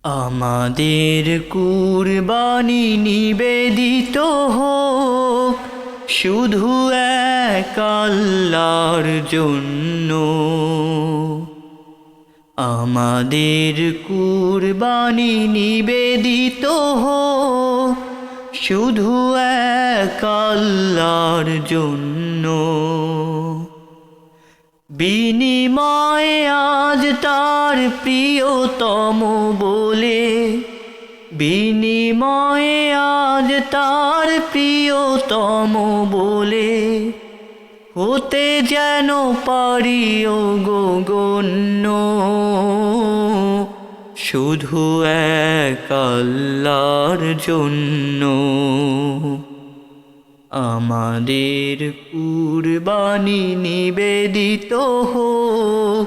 আমাদের কুরবানি নিবেদিত হোক শুধু এক আল্লাহর জন্য। আমাদের কুরবানি নিবেদিত হোক শুধু এক আল্লাহর জন্য। বিনিময়ে আজ তার প্রিয়তম বলে, বিনিময়ে আজ তার প্রিয়তম বলে হতে যেন পারি ও গণ্য। শুধু এক আল্লাহর জন্য। আমাদের কুরবানি নিবেদিত হোক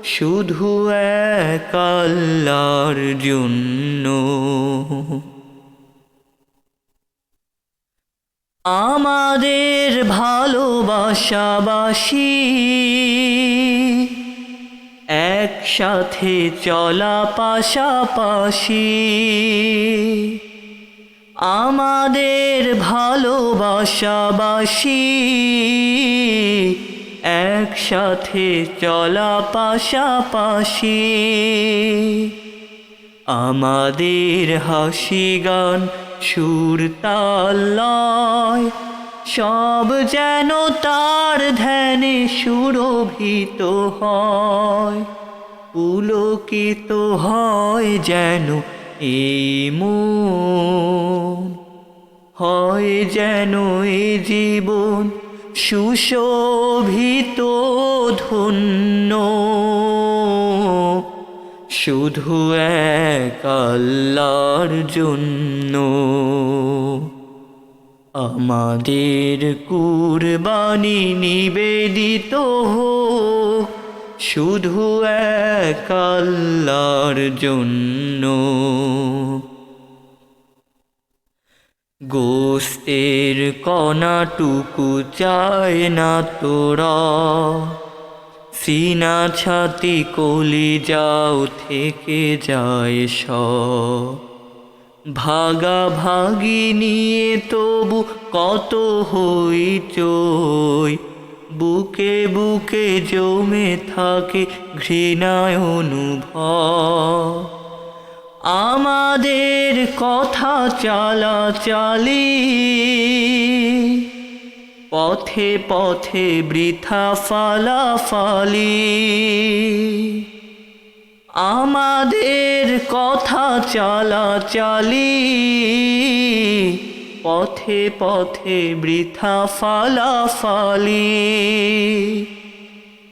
শুধু এক আল্লাহর জন্য। আমাদের ভালোবাসাবাসী একসাথে চলা পাশাপাশি। আমাদের ভালোবাসাবাসী একসাথে চলা পাশাপাশি। আমাদের হাসি গান সুর তাল লয় সব যেন তার ধ্যানে সুরভিত হয়। পুলকিত হয় যেন এই মন, হয় যেন এ জীবন সুশোভিত ধন্য। শুধু এক আল্লাহর জন্য। আমাদের কুরবানি নিবেদিত হোক শুধু এক আল্লাহর জন্য। গোস্তের কণাটুকু চায় না তোরা, সিনা ছাতি কলিজাও থেকে যায় সব। ভাগাভাগি নিয়ে তবু কত হইচই, বুকে বুকে জমে থাকে ঘৃণায় অনুভব। আমাদের কথা চালাচালি পথে পথে বৃথা ফালাফালি। আমাদের কথা চালাচালি পথে পথে বৃথা ফালাফালি।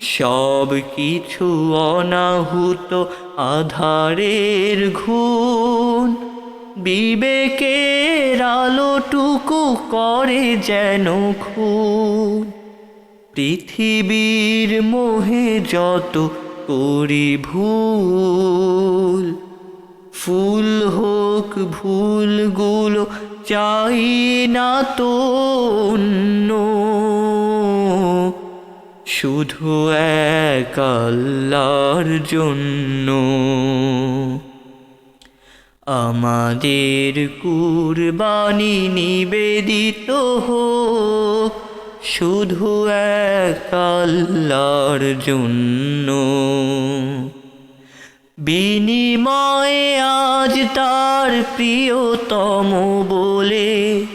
সব কিছু অনাহুত আধারের ঘুণ, বিবেকের আলোটুকু করে যেন খুন। পৃথিবীর মোহে যত করি ভুল, ফুল হোক ভুলগুলো চাই না তো অন্য। শুধু এক আল্লাহর জন্য। আমাদের কুরবানি নিবেদিত হোক শুধু এক আল্লাহর জন্য। বিনিময়ে আজ তার প্রিয়তম বলে,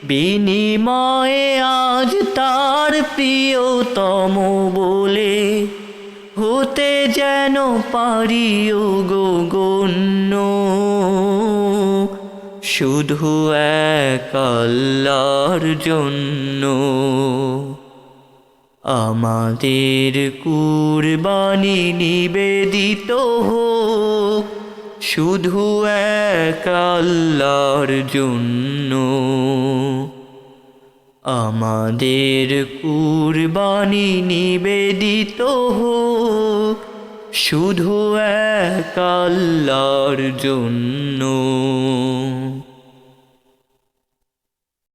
বিনিময়ে আজ তার প্রিয়তম বলে হতে যেন পারি ও গণ্য। শুধু এক আল্লাহর জন্য। আমাদের কুরবানি নিবেদিত হোক শুধু এক আল্লাহর জন্য। আমাদের কুরবানি নিবেদিত হোক শুধু এক আল্লাহর জন্য।